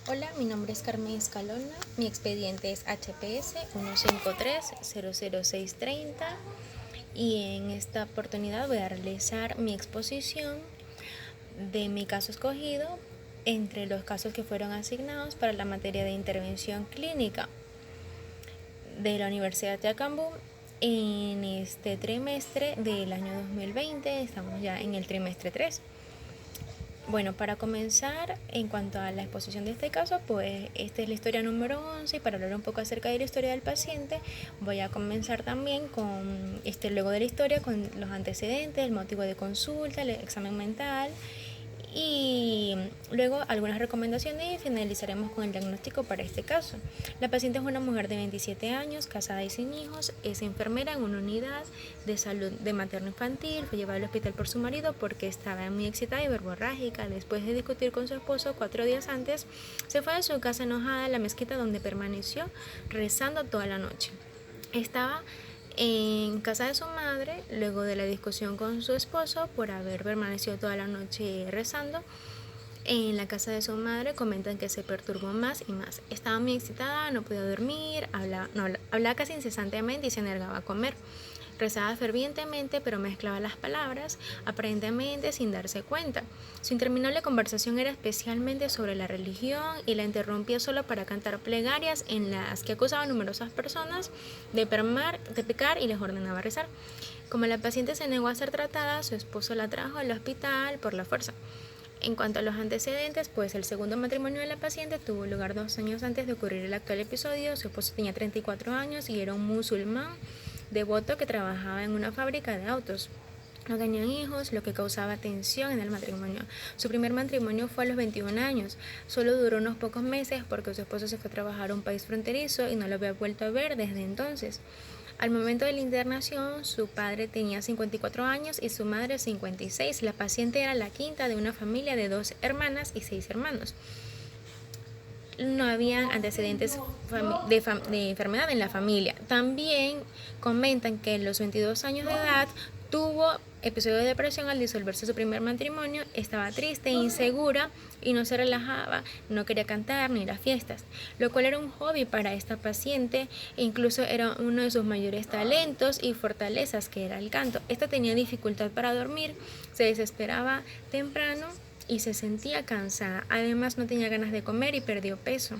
Hola, mi nombre es Carmen Escalona, mi expediente es HPS 153-00630 y en esta oportunidad voy a realizar mi exposición de mi caso escogido entre los casos que fueron asignados para la materia de intervención clínica de la Universidad de Acambú en este trimestre del año 2020. Estamos ya en el trimestre 3. Bueno, para comenzar, en cuanto a la exposición de este caso, pues esta es la historia número 11 y para hablar un poco acerca de la historia del paciente, voy a comenzar también con, luego de la historia, con los antecedentes, el motivo de consulta, el examen mental y luego algunas recomendaciones y finalizaremos con el diagnóstico para este caso. La paciente es una mujer de 27 años, casada y sin hijos, es enfermera en una unidad de salud de materno-infantil, fue llevada al hospital por su marido porque estaba muy excitada y verborrágica. Después de discutir con su esposo 4 días antes, se fue de su casa enojada a la mezquita donde permaneció rezando toda la noche. Estaba en casa de su madre, luego de la discusión con su esposo por haber permanecido toda la noche rezando. En la casa de su madre comentan que se perturbó más y más. Estaba muy excitada, no podía dormir, hablaba casi incesantemente y se negaba a comer. Rezaba fervientemente, pero mezclaba las palabras, aparentemente sin darse cuenta. Su interminable conversación era especialmente sobre la religión y la interrumpía solo para cantar plegarias en las que acusaba a numerosas personas de pecar y les ordenaba rezar. Como la paciente se negó a ser tratada, su esposo la trajo al hospital por la fuerza. En cuanto a los antecedentes, pues el segundo matrimonio de la paciente tuvo lugar 2 años antes de ocurrir el actual episodio. Su esposo tenía 34 años y era un musulmán devoto que trabajaba en una fábrica de autos. No tenían hijos, lo que causaba tensión en el matrimonio. Su primer matrimonio fue a los 21 años. Solo duró unos pocos meses porque su esposo se fue a trabajar a un país fronterizo y no lo había vuelto a ver desde entonces. Al momento de la internación, su padre tenía 54 años y su madre 56. La paciente era la quinta de una familia de 2 hermanas y 6 hermanos. No habían antecedentes de enfermedad en la familia. También comentan que en los 22 años de edad tuvo episodio de depresión al disolverse su primer matrimonio, estaba triste, insegura y no se relajaba, no quería cantar ni ir a fiestas, lo cual era un hobby para esta paciente e incluso era uno de sus mayores talentos y fortalezas, que era el canto. Esta tenía dificultad para dormir, se desesperaba temprano y se sentía cansada. Además no tenía ganas de comer y perdió peso.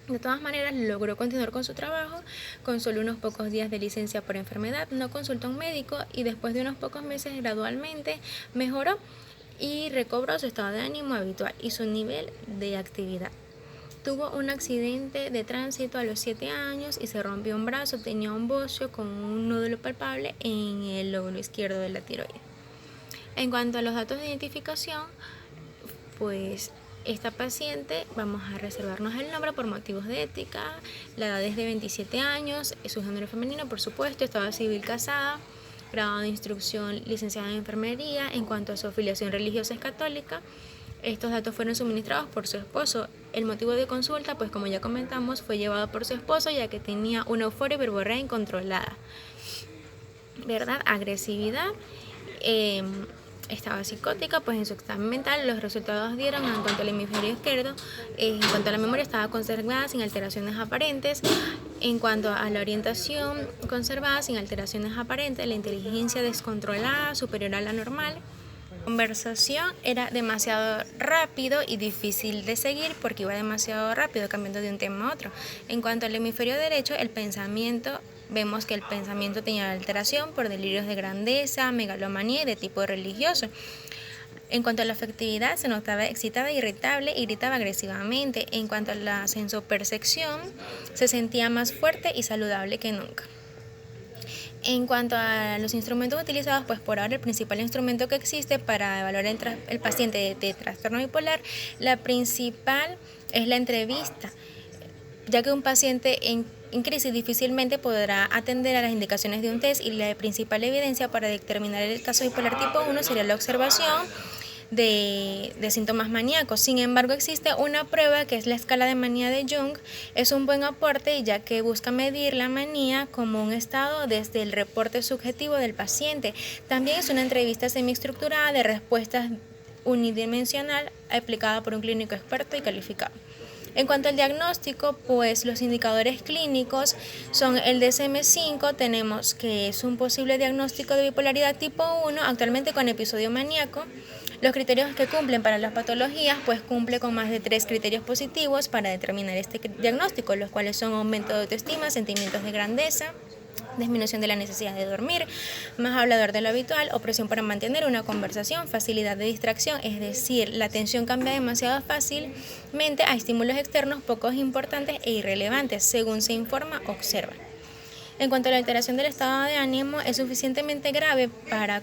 De todas maneras, logró continuar con su trabajo. Con solo unos pocos días de licencia por enfermedad, no consultó a un médico y después de unos pocos meses gradualmente mejoró y recobró su estado de ánimo habitual y su nivel de actividad. Tuvo un accidente de tránsito a los 7 años y se rompió un brazo. Tenía un bocio con un nódulo palpable en el lóbulo izquierdo de la tiroides. En cuanto a los datos de identificación, pues esta paciente vamos a reservarnos el nombre por motivos de ética. La edad es de 27 años, su género femenino, por supuesto, estado civil casada, grado de instrucción licenciada en enfermería. En cuanto a su afiliación religiosa es católica. Estos datos fueron suministrados por su esposo. El motivo de consulta, pues como ya comentamos, fue llevado por su esposo ya que tenía una euforia y verborrea incontrolada, ¿verdad? Agresividad. Estaba psicótica, pues en su examen mental los resultados dieron en cuanto al hemisferio izquierdo, en cuanto a la memoria estaba conservada sin alteraciones aparentes, en cuanto a la orientación conservada sin alteraciones aparentes, la inteligencia descontrolada superior a la normal. La conversación era demasiado rápido y difícil de seguir porque iba demasiado rápido cambiando de un tema a otro. En cuanto al hemisferio derecho, el pensamiento, vemos que el pensamiento tenía alteración por delirios de grandeza, megalomanía y de tipo religioso. En cuanto a la afectividad, se notaba excitada, irritable y gritaba agresivamente. En cuanto a la sensopercepción, se sentía más fuerte y saludable que nunca. En cuanto a los instrumentos utilizados, pues por ahora el principal instrumento que existe para evaluar el paciente de trastorno bipolar, la principal es la entrevista, ya que un paciente en crisis difícilmente podrá atender a las indicaciones de un test y la principal evidencia para determinar el caso bipolar tipo 1 sería la observación de síntomas maníacos. Sin embargo, existe una prueba que es la escala de manía de Jung. Es un buen aporte ya que busca medir la manía como un estado desde el reporte subjetivo del paciente. También es una entrevista semiestructurada de respuestas unidimensional aplicada por un clínico experto y calificado. En cuanto al diagnóstico, pues los indicadores clínicos son el DSM-5, tenemos que es un posible diagnóstico de bipolaridad tipo 1, actualmente con episodio maníaco. Los criterios que cumplen para las patologías, pues cumple con más de 3 criterios positivos para determinar este diagnóstico, los cuales son aumento de autoestima, sentimientos de grandeza, disminución de la necesidad de dormir, más hablador de lo habitual, opresión para mantener una conversación, facilidad de distracción, es decir, la atención cambia demasiado fácilmente a estímulos externos pocos importantes e irrelevantes, según se informa, observa. En cuanto a la alteración del estado de ánimo, es suficientemente grave para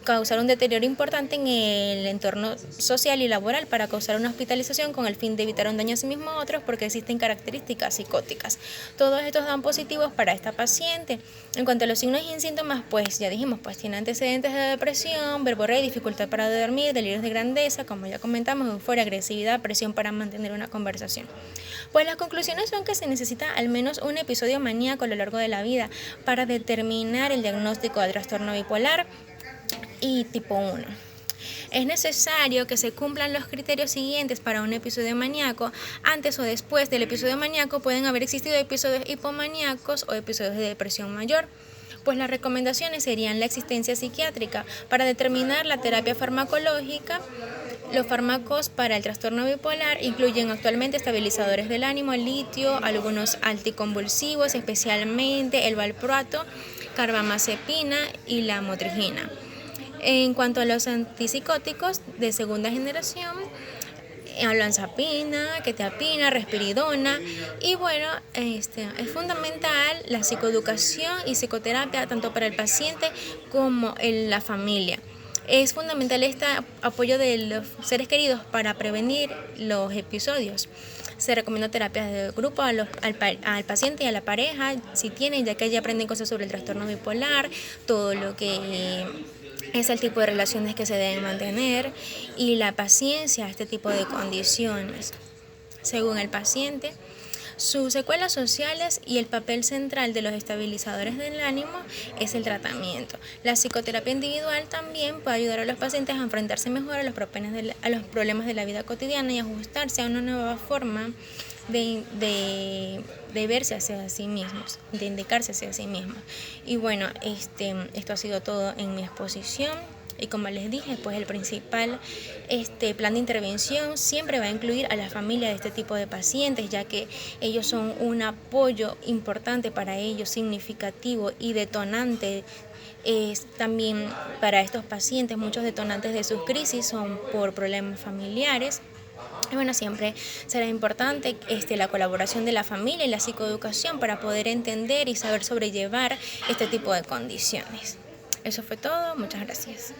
causar un deterioro importante en el entorno social y laboral, para causar una hospitalización con el fin de evitar un daño a sí mismo a otros, porque existen características psicóticas. Todos estos dan positivos para esta paciente. En cuanto a los signos y síntomas, pues ya dijimos, pues tiene antecedentes de depresión, verborrea y dificultad para dormir, delirios de grandeza, como ya comentamos, euforia, agresividad, presión para mantener una conversación. Pues las conclusiones son que se necesita al menos un episodio maníaco a lo largo de la vida para determinar el diagnóstico del trastorno bipolar y tipo 1. Es necesario que se cumplan los criterios siguientes para un episodio maníaco. Antes o después del episodio maníaco pueden haber existido episodios hipomaníacos o episodios de depresión mayor. Pues las recomendaciones serían la existencia psiquiátrica para determinar la terapia farmacológica. Los fármacos para el trastorno bipolar incluyen actualmente estabilizadores del ánimo, el litio, algunos anticonvulsivos, especialmente el valproato, carbamazepina y la motrigina. En cuanto a los antipsicóticos de segunda generación, olanzapina, quetiapina, risperidona, y bueno, es fundamental la psicoeducación y psicoterapia tanto para el paciente como en la familia. Es fundamental este apoyo de los seres queridos para prevenir los episodios. Se recomienda terapias de grupo al paciente y a la pareja, si tienen, ya que allí aprenden cosas sobre el trastorno bipolar, todo lo que es el tipo de relaciones que se deben mantener y la paciencia a este tipo de condiciones. Según el paciente, sus secuelas sociales y el papel central de los estabilizadores del ánimo es el tratamiento. La psicoterapia individual también puede ayudar a los pacientes a enfrentarse mejor a los problemas de la vida cotidiana y ajustarse a una nueva forma de verse hacia sí mismos, de indicarse hacia sí mismos. Y bueno, esto ha sido todo en mi exposición. Y como les dije, pues el principal plan de intervención siempre va a incluir a la familia de este tipo de pacientes, ya que ellos son un apoyo importante para ellos, significativo y detonante. También para estos pacientes, muchos detonantes de sus crisis son por problemas familiares. Y bueno, siempre será importante la colaboración de la familia y la psicoeducación para poder entender y saber sobrellevar este tipo de condiciones. Eso fue todo, muchas gracias.